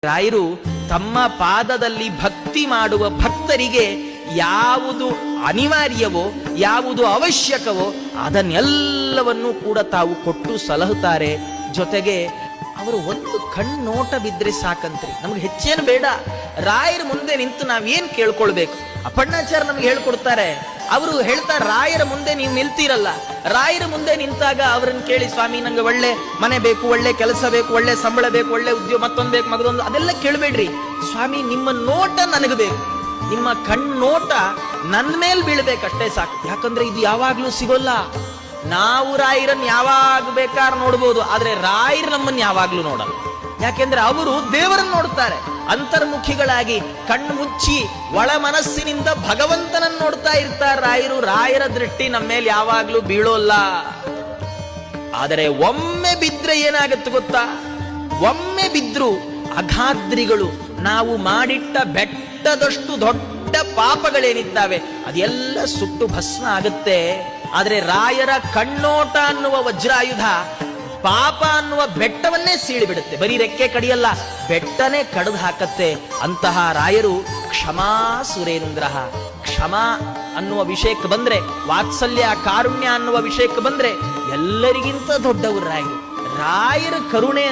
ರಾಯರು ತಮ್ಮ ಪಾದದಲ್ಲಿ ಭಕ್ತಿ ಮಾಡುವ ಭಕ್ತರಿಗೆ ಯಾವುದು ಅನಿವಾರ್ಯವೋ ಯಾವುದು ಅವಶ್ಯಕವೋ ಅದನ್ನೆಲ್ಲವನ್ನೂ ಕೂಡ ತಾವು ಕೊಟ್ಟು ಸಲಹುತ್ತಾರೆ. ಜೊತೆಗೆ ಅವರು ಒಂದು ಕಣ್ಣೋಟ ಬಿದ್ರೆ ಸಾಕಂತ್ರಿ, ನಮ್ಗೆ ಹೆಚ್ಚೇನು ಬೇಡ. ರಾಯರ ಮುಂದೆ ನಿಂತು ನಾವೇನ್ ಕೇಳ್ಕೊಳ್ಬೇಕು? ಅಪ್ಪಣ್ಣಾಚಾರ್ಯ ನಮ್ಗೆ ಹೇಳ್ಕೊಡ್ತಾರೆ. ಅವರು ಹೇಳ್ತಾರೆ, ರಾಯರ ಮುಂದೆ ನೀವು ನಿಲ್ತೀರಲ್ಲ, ರಾಯರ ಮುಂದೆ ನಿಂತಾಗ ಅವರನ್ನು ಕೇಳಿ, ಸ್ವಾಮಿ ನಂಗೆ ಒಳ್ಳೆ ಮನೆ ಬೇಕು, ಒಳ್ಳೆ ಕೆಲಸ ಬೇಕು, ಒಳ್ಳೆ ಸಂಬಳ ಬೇಕು, ಒಳ್ಳೆ ಉದ್ಯೋಗ, ಮತ್ತೊಂದು ಬೇಕು, ಮಗದೊಂದು, ಅದೆಲ್ಲ ಕೇಳಬೇಡ್ರಿ. ಸ್ವಾಮಿ ನಿಮ್ಮ ನೋಟ ನನಗೆ ಬೇಕು, ನಿಮ್ಮ ಕಣ್ಣೋಟ ನನ್ನ ಮೇಲೆ ಬೀಳ್ಬೇಕಷ್ಟೇ ಸಾಕು. ಯಾಕಂದ್ರೆ ಇದು ಯಾವಾಗ್ಲೂ ಸಿಗೋಲ್ಲ. ನಾವು ರಾಯರನ್ನು ಯಾವಾಗ ಬೇಕಾದ್ರೂ ನೋಡ್ಬೋದು, ಆದ್ರೆ ರಾಯರು ನಮ್ಮನ್ನು ಯಾವಾಗ್ಲೂ ನೋಡಲ್ಲ. ಯಾಕೆಂದ್ರೆ ಅವರು ದೇವರನ್ನು ನೋಡ್ತಾರೆ. ಅಂತರ್ಮುಖಿಗಳಾಗಿ ಕಣ್ಣು ಮುಚ್ಚಿ ಒಳ ಮನಸ್ಸಿನಿಂದ ಭಗವಂತನನ್ನು ನೋಡ್ತಾ ಇರ್ತಾರೆ ರಾಯರು. ರಾಯರ ದೃಷ್ಟಿ ನಮ್ಮ ಮೇಲೆ ಯಾವಾಗ್ಲೂ ಬೀಳೋಲ್ಲ. ಆದರೆ ಒಮ್ಮೆ ಬಿದ್ರೆ ಏನಾಗತ್ತೆ ಗೊತ್ತಾ? ಒಮ್ಮೆ ಬಿದ್ರು ಅಗಾದ್ರಿಗಳು, ನಾವು ಮಾಡಿಟ್ಟ ಬೆಟ್ಟದಷ್ಟು ದೊಡ್ಡ ಪಾಪಗಳೇನಿದ್ದಾವೆ ಅದೆಲ್ಲ ಸುಟ್ಟು ಭಸ್ಮ ಆಗುತ್ತೆ. ಆದ್ರೆ ರಾಯರ ಕಣ್ಣೋಟ ಅನ್ನುವ ವಜ್ರಾಯುಧ ಪಾಪ ಅನ್ನುವ ಬೆಟ್ಟವನ್ನೇ ಸೀಳಿಬಿಡುತ್ತೆ. ಬರೀ ರೆಕ್ಕೆ ಕಡಿಯಲ್ಲ, ಬೆಟ್ಟನೇ ಕಡಿದು ಹಾಕತ್ತೆ. ಅಂತಹ ರಾಯರು ಕ್ಷಮಾ ಸುರೇಂದ್ರ. ಕ್ಷಮಾ ಅನ್ನುವ ವಿಷಯಕ್ಕೆ ಬಂದ್ರೆ, ವಾತ್ಸಲ್ಯ ಕಾರುಣ್ಯ ಅನ್ನುವ ವಿಷಯಕ್ಕೆ ಬಂದ್ರೆ ಎಲ್ಲರಿಗಿಂತ ದೊಡ್ಡವರು ರಾಯರು. ರಾಯರ ಕರುಣೆ